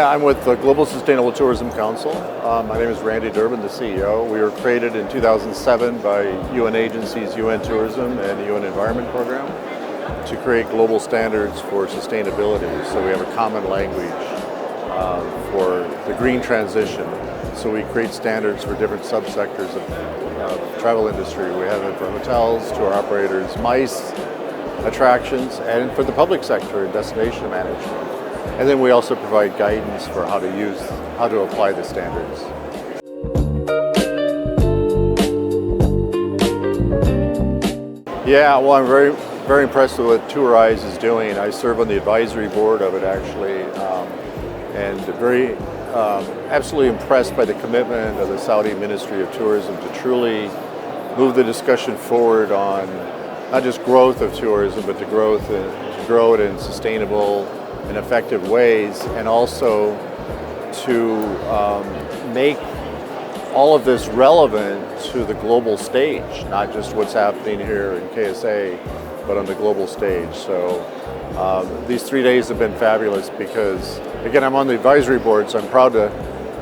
Yeah, I'm with the Global Sustainable Tourism Council. My name is Randy Durband, the CEO. We were created in 2007 by UN agencies, UN Tourism and the UN Environment Program to create global standards for sustainability. So we have a common language for the green transition. So we create standards for different subsectors of travel industry. We have it for hotels, tour operators, MICE, attractions, and for the public sector, destination management. And then we also provide guidance for how to apply the standards. Yeah, well, I'm very impressed with what TOURISE is doing. I serve on the advisory board of it actually, and very absolutely impressed by the commitment of the Saudi Ministry of Tourism to truly move the discussion forward on not just growth of tourism, but to grow it in sustainable and effective ways, and also to make all of this relevant to the global stage, not just what's happening here in KSA, but on the global stage. So these 3 days have been fabulous because, again, I'm on the advisory board, so I'm proud to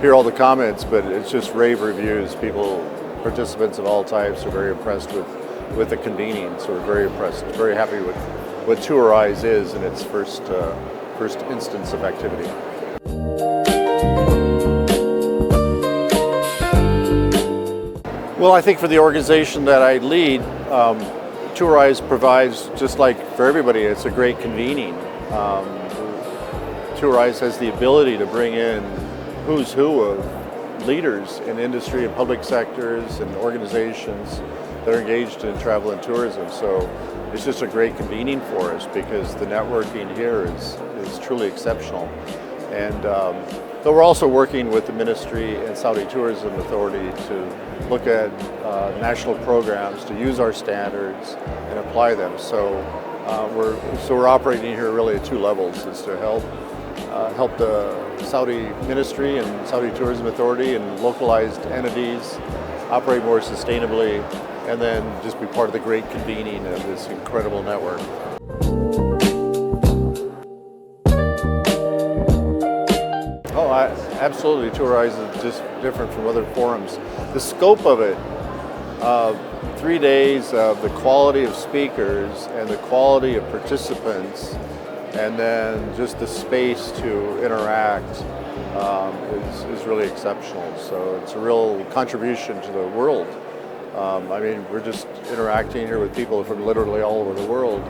hear all the comments, but it's just rave reviews. Participants of all types are very impressed with the convening, so we're very impressed, very happy with what TOURISE is in its first instance of activity. Well, I think for the organization that I lead, TOURISE provides, just like for everybody, it's a great convening. TOURISE has the ability to bring in who's who of leaders in industry and public sectors and organizations that are engaged in travel and tourism. So it's just a great convening for us because the networking here is truly exceptional. And but we're also working with the Ministry and Saudi Tourism Authority to look at national programs to use our standards and apply them. So we're operating here really at two levels: is to help the Saudi Ministry and Saudi Tourism Authority and localized entities operate more sustainably, and then just be part of the great convening of this incredible network. Oh, absolutely. TOURISE is just different from other forums. The scope of it, 3 days of the quality of speakers and the quality of participants, and then just the space to interact is really exceptional. So it's a real contribution to the world. I mean, we're just interacting here with people from literally all over the world.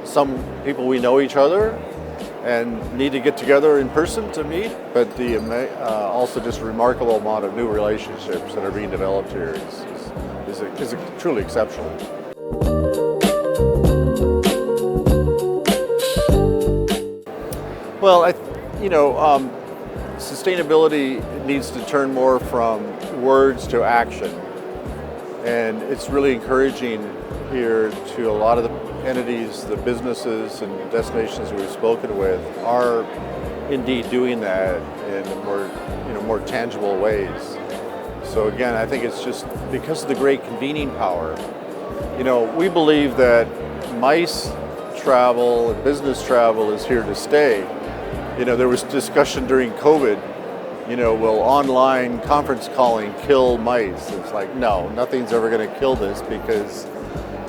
Some people we know each other and need to get together in person to meet, but also just a remarkable amount of new relationships that are being developed here is truly exceptional. Well, sustainability needs to turn more from words to action. And it's really encouraging here to a lot of the entities, the businesses and destinations we've spoken with are indeed doing that in more tangible ways. So again, I think it's just because of the great convening power. We believe that MICE travel and business travel is here to stay. There was discussion during COVID, will online conference calling kill MICE? It's like, no, nothing's ever going to kill this because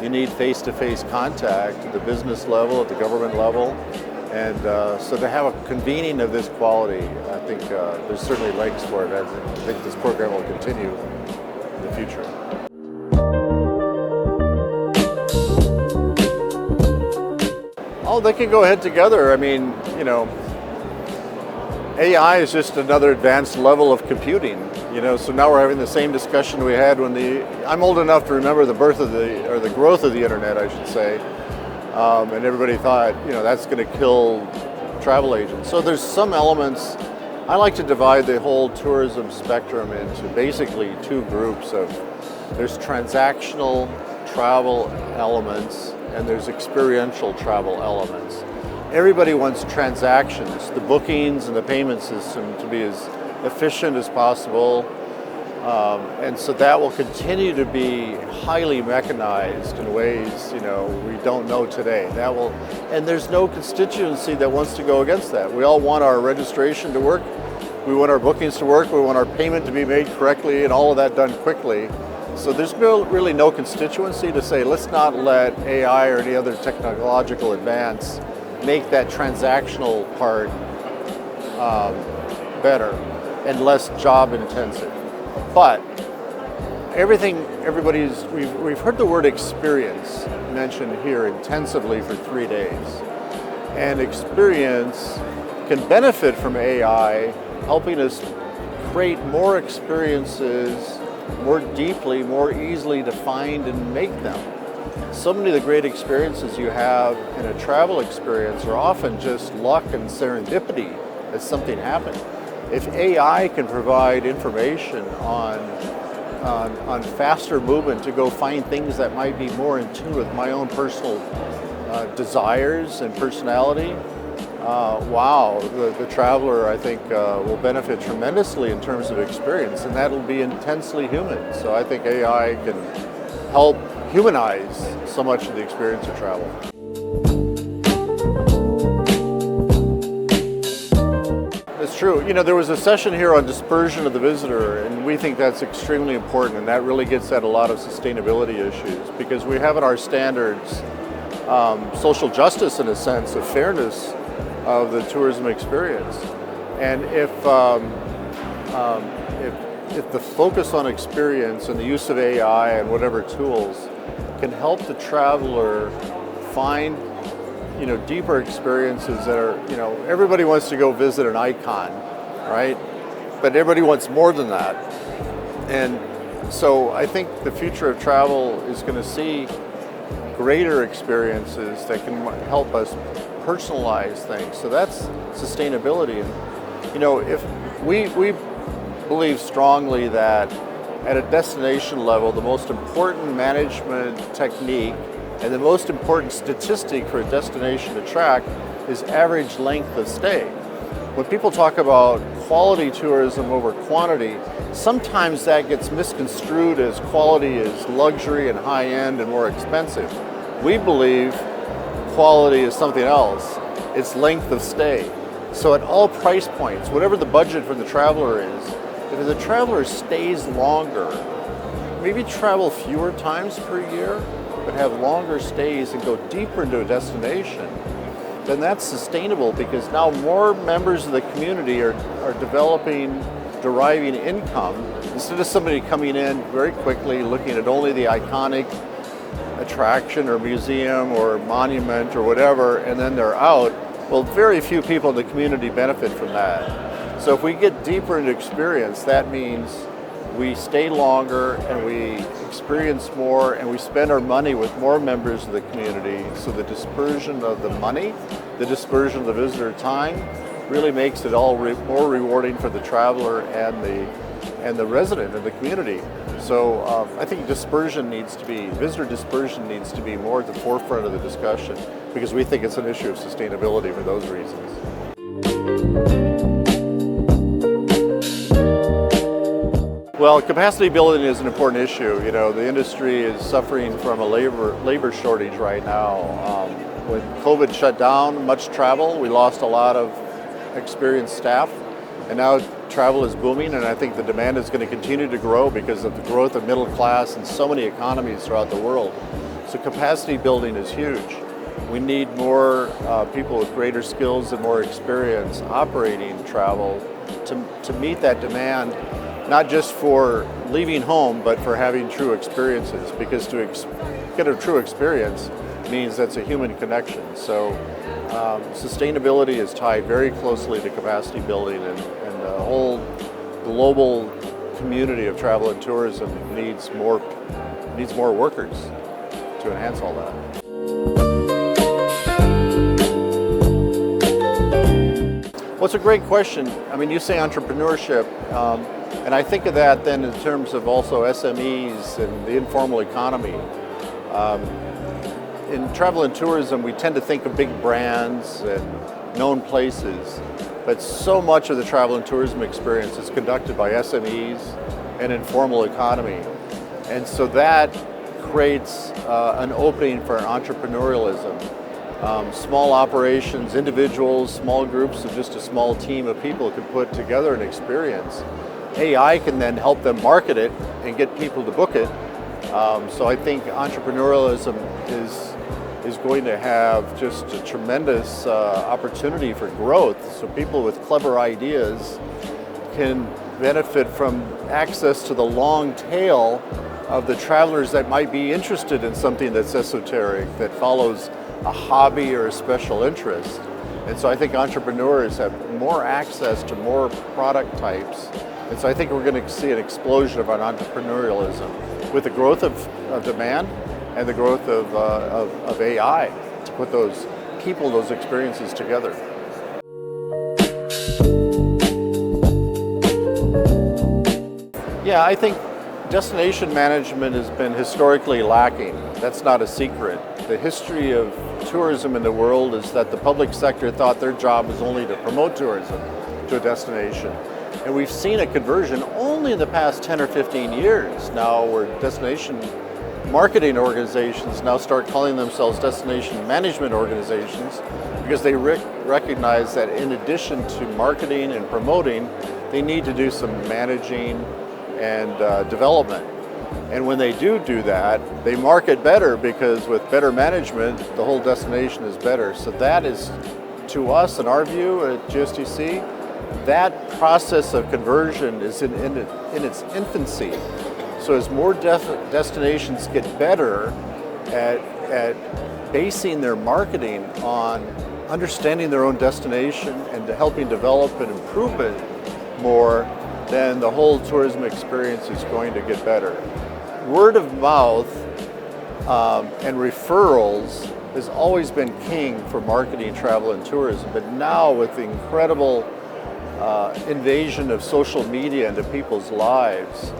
you need face-to-face contact at the business level, at the government level. And so to have a convening of this quality, I think there's certainly legs for it. I think this program will continue in the future. Oh, they can go ahead together. I mean, AI is just another advanced level of computing, so now we're having the same discussion we had when I'm old enough to remember the growth of the internet, I should say, and everybody thought, that's going to kill travel agents. So there's some elements. I like to divide the whole tourism spectrum into basically two groups there's transactional travel elements and there's experiential travel elements. Everybody wants transactions, the bookings and the payment system to be as efficient as possible, And so that will continue to be highly mechanized in ways, we don't know today. And there's no constituency that wants to go against that. We all want our registration to work. We want our bookings to work. We want our payment to be made correctly and all of that done quickly. So there's really no constituency to say, let's not let AI or any other technological advance make that transactional part better and less job intensive. But we've heard the word experience mentioned here intensively for 3 days. And experience can benefit from AI helping us create more experiences more deeply, more easily defined and make them. So many of the great experiences you have in a travel experience are often just luck and serendipity that something happened. If AI can provide information on faster movement to go find things that might be more in tune with my own personal desires and personality, wow, the traveler, I think, will benefit tremendously in terms of experience, and that'll be intensely human. So I think AI can help humanize so much of the experience of travel. It's true. There was a session here on dispersion of the visitor, and we think that's extremely important, and that really gets at a lot of sustainability issues, because we have in our standards social justice, in a sense, of fairness of the tourism experience. And if the focus on experience and the use of AI and whatever tools can help the traveler find deeper experiences that are, everybody wants to go visit an icon, right? But everybody wants more than that. And so I think the future of travel is going to see greater experiences that can help us personalize things. So that's sustainability. And if we believe strongly that at a destination level, the most important management technique and the most important statistic for a destination to track is average length of stay. When people talk about quality tourism over quantity, sometimes that gets misconstrued as quality is luxury and high-end and more expensive. We believe quality is something else. It's length of stay. So at all price points, whatever the budget for the traveler is, if the traveler stays longer, maybe travel fewer times per year, but have longer stays and go deeper into a destination, then that's sustainable, because now more members of the community are deriving income, instead of somebody coming in very quickly looking at only the iconic attraction or museum or monument or whatever, and then they're out. Well, very few people in the community benefit from that. So if we get deeper into experience, that means we stay longer and we experience more and we spend our money with more members of the community. So the dispersion of the money, the dispersion of the visitor time really makes it all more rewarding for the traveler and the resident of the community. So I think visitor dispersion needs to be more at the forefront of the discussion, because we think it's an issue of sustainability for those reasons. Well, capacity building is an important issue. The industry is suffering from a labor shortage right now. When COVID shut down much travel, we lost a lot of experienced staff, and now travel is booming, and I think the demand is going to continue to grow because of the growth of middle class in so many economies throughout the world. So capacity building is huge. We need more people with greater skills and more experience operating travel to meet that demand, not just for leaving home, but for having true experiences, because to get a true experience means that's a human connection. So sustainability is tied very closely to capacity building, and the whole global community of travel and tourism needs more workers to enhance all that. Well, it's a great question. I mean, you say entrepreneurship, and I think of that then in terms of also SMEs and the informal economy. In travel and tourism, we tend to think of big brands and known places, but so much of the travel and tourism experience is conducted by SMEs and informal economy. And so that creates an opening for entrepreneurialism. Small operations, individuals, small groups of just a small team of people can put together an experience. AI can then help them market it and get people to book it. So I think entrepreneurialism is going to have just a tremendous opportunity for growth. So people with clever ideas can benefit from access to the long tail of the travelers that might be interested in something that's esoteric, that follows a hobby or a special interest. And so I think entrepreneurs have more access to more product types. And so I think we're going to see an explosion of entrepreneurialism with the growth of demand and the growth of AI to put those people, those experiences together. Yeah, I think destination management has been historically lacking. That's not a secret. The history of tourism in the world is that the public sector thought their job was only to promote tourism to a destination. And we've seen a conversion only in the past 10 or 15 years now where destination marketing organizations now start calling themselves destination management organizations because they recognize that in addition to marketing and promoting, they need to do some managing and development. And when they do that, they market better because with better management, the whole destination is better. So that is, to us, in our view at GSTC, that process of conversion is in its infancy. So as more destinations get better at basing their marketing on understanding their own destination and helping develop and improve it more, then the whole tourism experience is going to get better. Word of mouth and referrals has always been king for marketing, travel, and tourism, but now with the incredible invasion of social media into people's lives,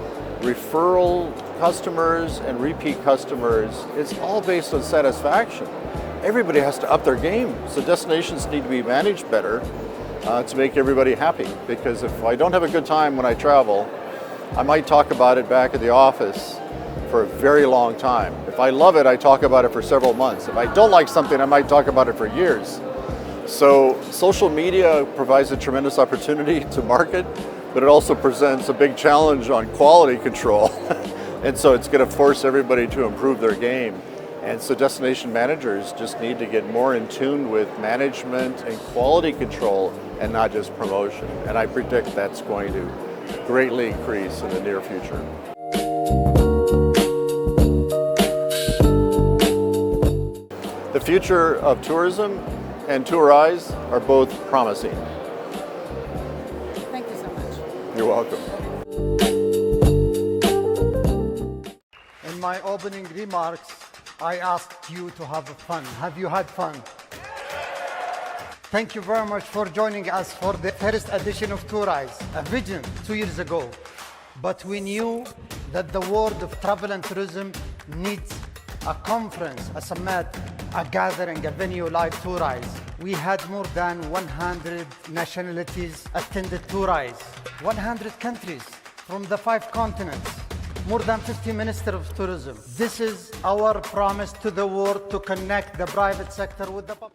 referral customers and repeat customers, it's all based on satisfaction. Everybody has to up their game, so destinations need to be managed better to make everybody happy, because if I don't have a good time when I travel, I might talk about it back at the office for a very long time. If I love it, I talk about it for several months. If I don't like something, I might talk about it for years. So social media provides a tremendous opportunity to market, but it also presents a big challenge on quality control. And so it's going to force everybody to improve their game. And so destination managers just need to get more in tune with management and quality control and not just promotion. And I predict that's going to greatly increase in the near future. The future of tourism and TOURISE are both promising. Thank you so much. You're welcome. In my opening remarks, I asked you to have fun. Have you had fun? Thank you very much for joining us for the first edition of TOURISE, a vision 2 years ago. But we knew that the world of travel and tourism needs a conference, a summit, a gathering, a venue like TOURISE. We had more than 100 nationalities attended TOURISE, 100 countries from the 5 continents, more than 50 ministers of tourism. This is our promise to the world to connect the private sector with the public.